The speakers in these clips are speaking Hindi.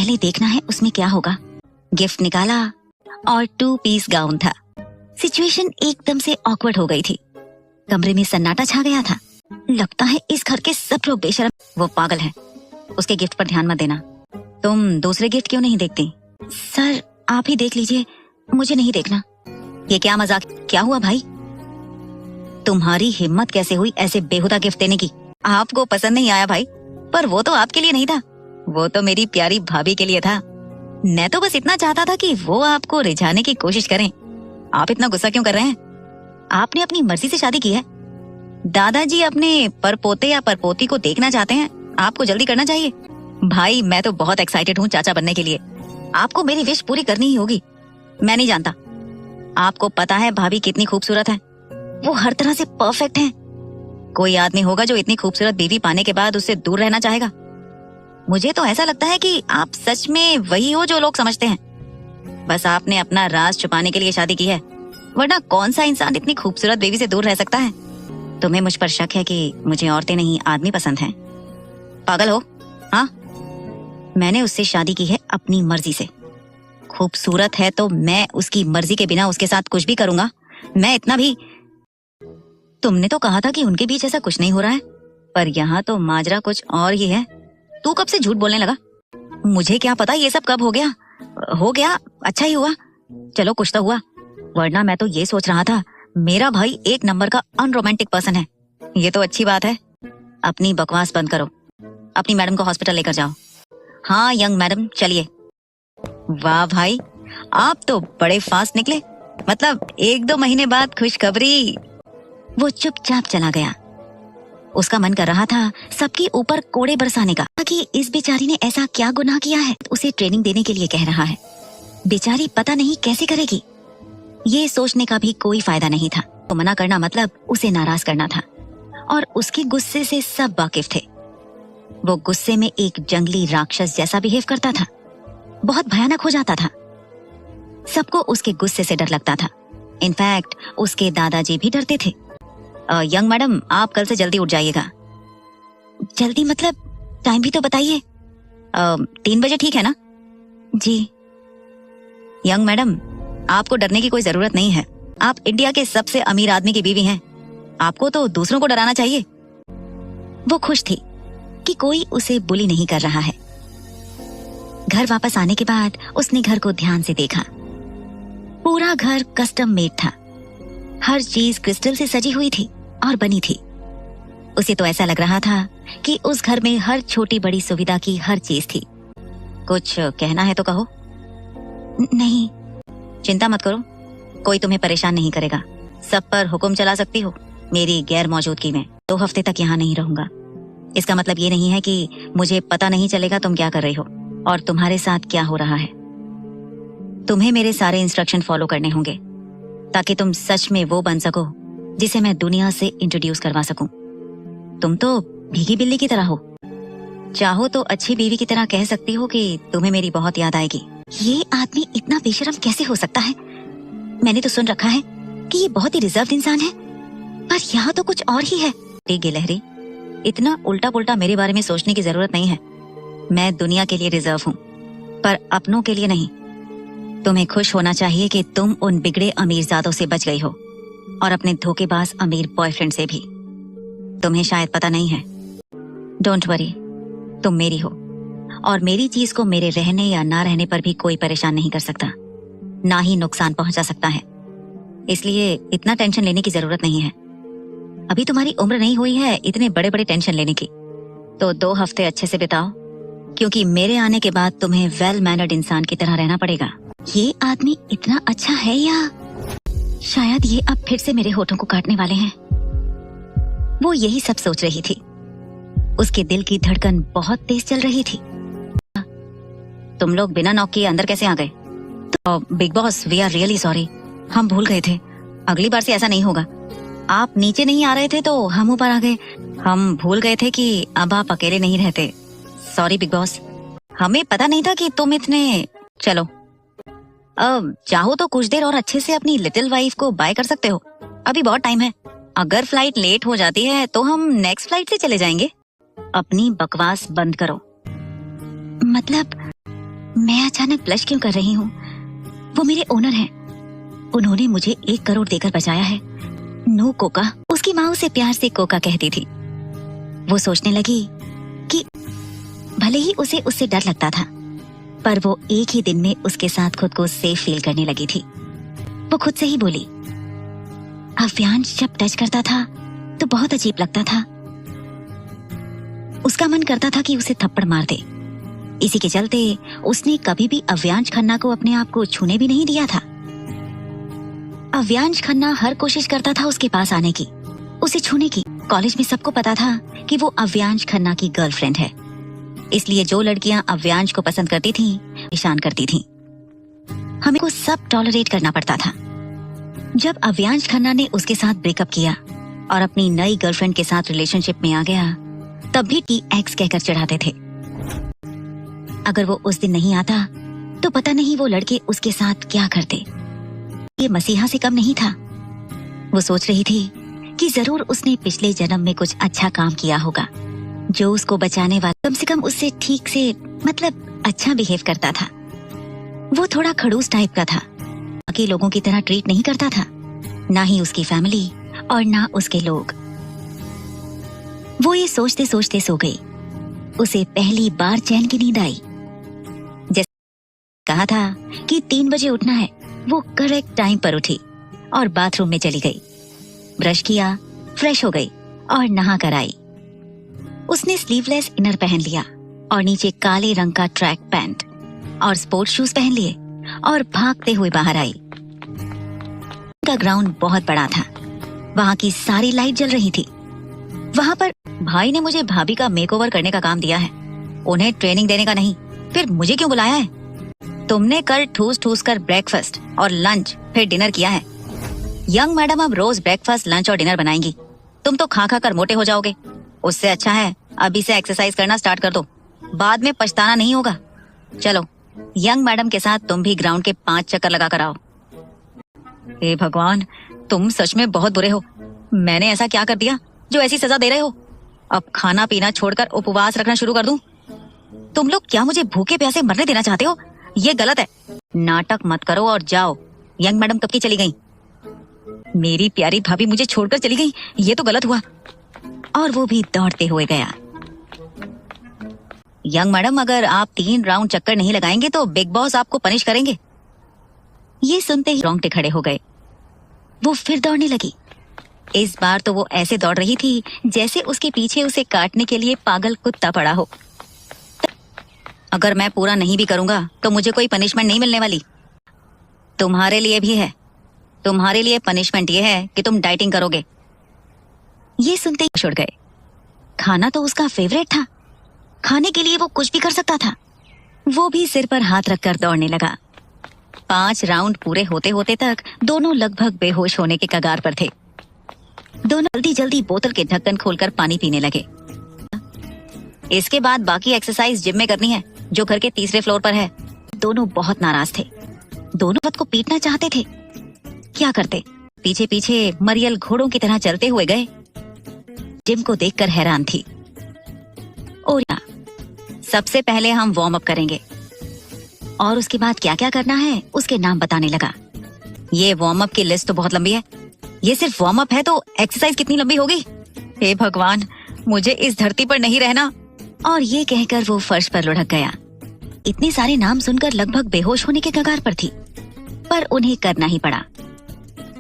पहले देखना है उसमें क्या होगा। गिफ्ट निकाला और 2 पीस गाउन था। सिचुएशन एकदम से ऑकवर्ड हो गई थी। कमरे में सन्नाटा छा गया था। लगता है इस घर के सब लोग बेशरम। वो पागल है, उसके गिफ्ट पर ध्यान मत देना। तुम दूसरे गिफ्ट क्यों नहीं देखती? सर आप ही देख लीजिए, मुझे नहीं देखना। ये क्या मजाक? क्या हुआ भाई? तुम्हारी हिम्मत कैसे हुई ऐसे बेहुदा गिफ्ट देने की? आपको पसंद नहीं आया भाई, पर वो तो आपके लिए नहीं था, वो तो मेरी प्यारी भाभी के लिए था। मैं तो बस इतना चाहता था कि वो आपको रिझाने की कोशिश करें। आप इतना गुस्सा क्यों कर रहे हैं? आपने अपनी मर्जी से शादी की है। दादाजी अपने परपोते या परपोती को देखना चाहते हैं, आपको जल्दी करना चाहिए। भाई मैं तो बहुत एक्साइटेड हूँ चाचा बनने के लिए। आपको मेरी विश पूरी करनी ही होगी। मैं नहीं जानता, आपको पता है भाभी कितनी खूबसूरत है? वो हर तरह से परफेक्ट है। कोई आदमी होगा जो इतनी खूबसूरत बीवी पाने के बाद उससे दूर रहना चाहेगा? मुझे तो ऐसा लगता है कि आप सच में वही हो जो लोग समझते हैं। बस आपने अपना राज छुपाने के लिए शादी की है, वरना कौन सा इंसान इतनी खूबसूरत बीवी से दूर रह सकता है? तुम्हें मुझ पर शक है कि मुझे औरतें नहीं आदमी पसंद हैं। पागल हो? हाँ, मैंने उससे शादी की है अपनी मर्जी से। खूबसूरत है तो मैं उसकी मर्जी के बिना उसके साथ कुछ भी करूंगा। मैं इतना भी। तुमने तो कहा था कि उनके बीच ऐसा कुछ नहीं हो रहा है, पर यहाँ तो माजरा कुछ और ही है। तू कब से झूठ बोलने लगा? मुझे क्या पता ये सब कब हो गया। हो गया, अच्छा ही हुआ। चलो कुछ तो हुआ, वरना मैं तो ये सोच रहा था मेरा भाई एक नंबर का अनरोमांटिक पर्सन है। ये तो अच्छी बात है। अपनी बकवास बंद करो, अपनी मैडम को हॉस्पिटल लेकर जाओ। हाँ यंग मैडम, चलिए। वाह भाई, आप तो बड़े फास्ट निकले। मतलब 1-2 महीने बाद खुशखबरी। वो चुपचाप चला गया। उसका मन कर रहा था सबके ऊपर कोड़े बरसाने का कि इस बेचारी ने ऐसा क्या गुनाह किया है, उसे ट्रेनिंग देने के लिए कह रहा है। बेचारी पता नहीं कैसे करेगी। ये सोचने का भी कोई फायदा नहीं था। तो मना करना मतलब उसे नाराज करना था, और उसके गुस्से से सब वाकिफ थे। वो गुस्से में एक जंगली राक्षस जैसा बिहेव करता था, बहुत भयानक हो जाता था। सबको उसके गुस्से से डर लगता था। इनफैक्ट उसके दादाजी भी डरते थे। यंग मैडम, आप कल से जल्दी उठ जाइएगा। जल्दी मतलब टाइम भी तो बताइए। 3 बजे ठीक है ना? जी। यंग मैडम, आपको डरने की कोई जरूरत नहीं है। आप इंडिया के सबसे अमीर आदमी की बीवी हैं। आपको तो दूसरों को डराना चाहिए। वो खुश थी कि कोई उसे बुली नहीं कर रहा है। घर वापस आने के बाद उसने घर को ध्यान से देखा। पूरा घर कस्टम मेड था। हर चीज क्रिस्टल से सजी हुई थी और बनी थी। उसे तो ऐसा लग रहा था कि उस घर में हर छोटी बड़ी सुविधा की हर चीज थी। कुछ कहना है तो कहो। नहीं। चिंता मत करो, कोई तुम्हें परेशान नहीं करेगा। सब पर हुक्म चला सकती हो मेरी गैर मौजूदगी में। 2 हफ्ते तक यहाँ नहीं रहूंगा। इसका मतलब ये नहीं है कि मुझे पता नहीं चलेगा तुम क्या कर रही हो और तुम्हारे साथ क्या हो रहा है। तुम्हें मेरे सारे इंस्ट्रक्शन फॉलो करने होंगे ताकि तुम सच में वो बन सको जिसे मैं दुनिया से इंट्रोड्यूस करवा सकूं। तुम तो भीगी बिल्ली की तरह हो। चाहो तो अच्छी बीवी की तरह कह सकती हो कि तुम्हें मेरी बहुत याद आएगी। ये आदमी इतना बेशरम कैसे हो सकता है? मैंने तो सुन रखा है कि ये बहुत ही रिजर्व इंसान है, पर यहाँ तो कुछ और ही है। गिलहरी, इतना उल्टा पुल्टा मेरे बारे में सोचने की जरूरत नहीं है। मैं दुनिया के लिए रिजर्व हूँ, पर अपनों के लिए नहीं। तुम्हें खुश होना चाहिए कि तुम उन बिगड़े अमीरजादों से बच गई हो और अपने धोखेबाज अमीर बॉयफ्रेंड से भी। तुम्हें शायद पता नहीं है। डोंट वरी, तुम मेरी हो और मेरी चीज को मेरे रहने या ना रहने पर भी कोई परेशान नहीं कर सकता, ना ही नुकसान पहुंचा सकता है। इसलिए इतना टेंशन लेने की जरूरत नहीं है। अभी तुम्हारी उम्र नहीं हुई है इतने बड़े बड़े टेंशन लेने की। तो 2 हफ्ते अच्छे से बिताओ, क्योंकि मेरे आने के बाद तुम्हें वेल मैनर्ड इंसान की तरह रहना पड़ेगा। ये आदमी इतना अच्छा है या शायद ये अब फिर से मेरे होठों को काटने वाले हैं। वो यही सब सोच रही थी। उसके दिल की धड़कन बहुत तेज चल रही थी। तुम लोग बिना नॉक किए अंदर कैसे आ गए? तो big boss, we are really sorry, हम भूल गए थे। अगली बार से ऐसा नहीं होगा। आप नीचे नहीं आ रहे थे तो हम ऊपर आ गए। हम भूल गए थे कि अब आप अकेले नहीं रहते। सॉरी बिग बॉस, हमें पता नहीं था कि तुम इतने। चलो अब चाहो तो कुछ देर और अच्छे से अपनी लिटिल वाइफ को बाय कर सकते हो। अभी बहुत टाइम है। अगर फ्लाइट लेट हो जाती है तो हम नेक्स्ट फ्लाइट से चले जाएंगे। अपनी बकवास बंद करो। मतलब अचानक ब्लश क्यों कर रही हूँ? वो मेरे ओनर हैं। उन्होंने मुझे 1 करोड़ देकर बचाया है। नो कोका। उसकी माँ उसे प्यार से कोका कहती थी। वो सोचने लगी कि भले ही उसे उससे डर लगता था, पर वो एक ही दिन में उसके साथ खुद को सेफ फील करने लगी थी। वो खुद से ही बोली, अव्यांश जब टच करता था तो बहुत अजीब लगता था। उसका मन करता था कि उसे थप्पड़ मार दे। इसी के चलते उसने कभी भी अव्यांश खन्ना को अपने आप को छूने भी नहीं दिया था। अव्यांश खन्ना हर कोशिश करता था उसके पास आने की, उसे छूने की। कॉलेज में सबको पता था कि वो अव्यांश खन्ना की गर्लफ्रेंड है, इसलिए जो लड़कियां अव्यांश को पसंद करती थीं, निशान करती थीं। हमें को सब टॉलरेट करना पड़ता था। जब अव्यांश खन्ना ने उसके साथ ब्रेकअप किया और अपनी नई गर्लफ्रेंड के साथ रिलेशनशिप में आ गया, तब भी टी एक्स कहकर चिढ़ाते थे। अगर वो उस दिन नहीं आता तो पता नहीं वो लड़के उसके साथ क्या करते। ये मसीहा से कम नहीं था। वो सोच रही थी कि जरूर उसने पिछले जन्म में कुछ अच्छा काम किया होगा, जो उसको बचाने वाला कम से कम उससे ठीक से मतलब अच्छा बिहेव करता था। वो थोड़ा खड़ूस टाइप का था, बाकी लोगों की तरह ट्रीट नहीं करता था, ना ही उसकी फैमिली और ना उसके लोग। वो ये सोचते सोचते सो गई। उसे पहली बार चैन की नींद आई। जैसे कहा था कि 3 बजे उठना है, वो करेक्ट टाइम पर उठी और बाथरूम में चली गई। ब्रश किया, फ्रेश हो गई और नहा कर आई। उसने स्लीवलेस इनर पहन लिया और नीचे काले रंग का ट्रैक पैंट और स्पोर्ट्स शूज पहन लिए और भागते हुए बाहर आई। का ग्राउंड बहुत बड़ा था। वहाँ की सारी लाइट जल रही थी। वहाँ पर भाई ने मुझे भाभी का मेकओवर करने का काम दिया है, उन्हें ट्रेनिंग देने का नहीं। फिर मुझे क्यों बुलाया है? तुमने कल ठूस ठूस कर ब्रेकफास्ट और लंच फिर डिनर किया है। यंग मैडम अब रोज ब्रेकफास्ट, लंच और डिनर बनाएंगी। तुम तो खा खा कर मोटे हो जाओगे। उससे अच्छा है अभी से एक्सरसाइज करना स्टार्ट कर दो, बाद में पछताना नहीं होगा। चलो, यंग मैडम के साथ तुम भी ग्राउंड के 5 चक्कर लगा कर आओ। हे भगवान, तुम सच में बहुत बुरे हो। मैंने ऐसा क्या कर दिया जो ऐसी सजा दे रहे हो? अब खाना पीना छोड़कर उपवास रखना शुरू कर दूं? तुम लोग क्या मुझे भूखे प्यासे मरने देना चाहते हो? ये गलत है। नाटक मत करो और जाओ। यंग मैडम कब की चली गई? मेरी प्यारी भाभी मुझे छोड़कर चली गई, ये तो गलत हुआ। और वो भी दौड़ते हुए गया। यंग मैडम, अगर आप 3 राउंड चक्कर नहीं लगाएंगे तो बिग बॉस आपको पनिश करेंगे। ये सुनते ही रोंगटे खड़े हो गए। वो फिर दौड़ने लगी। इस बार तो वो ऐसे दौड़ रही थी जैसे उसके पीछे उसे काटने के लिए पागल कुत्ता पड़ा हो। अगर मैं पूरा नहीं भी करूंगा तो मुझे कोई पनिशमेंट नहीं मिलने वाली। तुम्हारे लिए भी है। तुम्हारे लिए पनिशमेंट ये है कि तुम डाइटिंग करोगे। ये सुनते ही छुड़ गए। खाना तो उसका फेवरेट था, खाने के लिए वो कुछ भी कर सकता था। वो भी सिर पर हाथ रखकर दौड़ने लगा। 5 राउंड पूरे होते होते तक दोनों लगभग बेहोश होने के कगार पर थे। दोनों जल्दी जल्दी बोतल के ढक्कन खोलकर पानी पीने लगे। इसके बाद बाकी एक्सरसाइज जिम में करनी है, जो घर के 3रे फ्लोर पर है। दोनों बहुत नाराज थे। दोनों खुद को पीटना चाहते थे। क्या करते? पीछे पीछे मरियल घोड़ों की तरह चलते हुए गए। जिम को देखकर हैरान थी। और सबसे पहले हम वार्म अप करेंगे और उसके बाद क्या क्या करना है उसके नाम बताने लगा। ये वार्म अप की लिस्ट तो बहुत लंबी है। ये सिर्फ वार्म अप है तो एक्सरसाइज कितनी लंबी होगी? हे भगवान, मुझे इस धरती पर नहीं रहना। और ये कहकर वो फर्श पर लुढ़क गया। इतने सारे नाम सुनकर लगभग बेहोश होने के कगार पर थी, पर उन्हें करना ही पड़ा।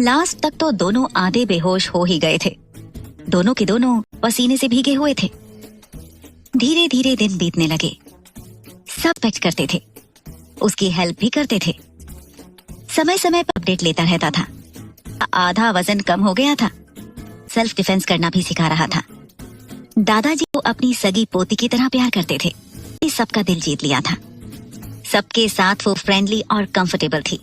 लास्ट तक तो दोनों आधे बेहोश हो ही गए थे। दोनों के दोनों पसीने से भीगे हुए थे। धीरे धीरे दिन बीतने लगे। सब पैच करते थे, उसकी हेल्प भी करते थे। समय समय पर अपडेट लेता रहता था। आधा वजन कम हो गया था। सेल्फ डिफेंस करना भी सिखा रहा था। दादाजी को अपनी सगी पोती की तरह प्यार करते थे। सबका दिल जीत लिया था। सबके साथ वो फ्रेंडली और कंफर्टेबल थी।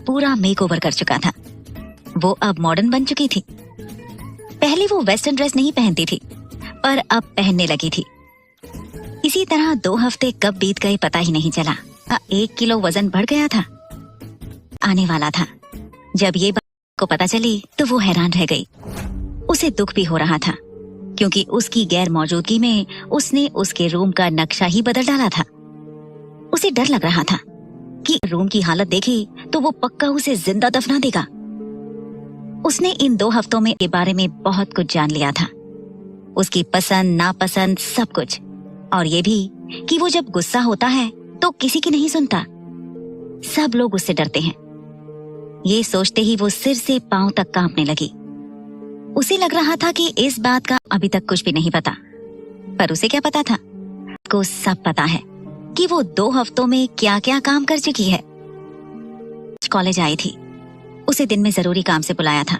पूरा मेकओवर कर चुका था। वो अब मॉडर्न बन चुकी थी। पहले वो वेस्टर्न ड्रेस नहीं पहनती थी, पर अब पहनने लगी थी। इसी तरह 2 हफ्ते कब बीत गए पता ही नहीं चला। 1 किलो वजन बढ़ गया था। आने वाला था। जब ये बात को पता चली तो वो हैरान रह गई। उसे दुख भी हो रहा था, क्योंकि उसकी गैर मौजूदगी में उसने उसके रूम का नक्शा ही बदल डाला था। उसे डर लग रहा था कि रूम की हालत देखी तो वो पक्का उसे जिंदा दफना देगा। उसने इन 2 हफ्तों में के बारे में बहुत कुछ जान लिया था, उसकी पसंद नापसंद सब कुछ, और ये भी कि वो जब गुस्सा होता है तो किसी की नहीं सुनता, सब लोग उससे डरते हैं। ये सोचते ही वो सिर से पांव तक कांपने लगी। उसे लग रहा था कि इस बात का अभी तक कुछ भी नहीं पता, पर उसे क्या पता था, को सब पता है कि वो 2 हफ्तों में क्या क्या काम कर चुकी है। कॉलेज आई थी, उसे दिन में जरूरी काम से बुलाया था।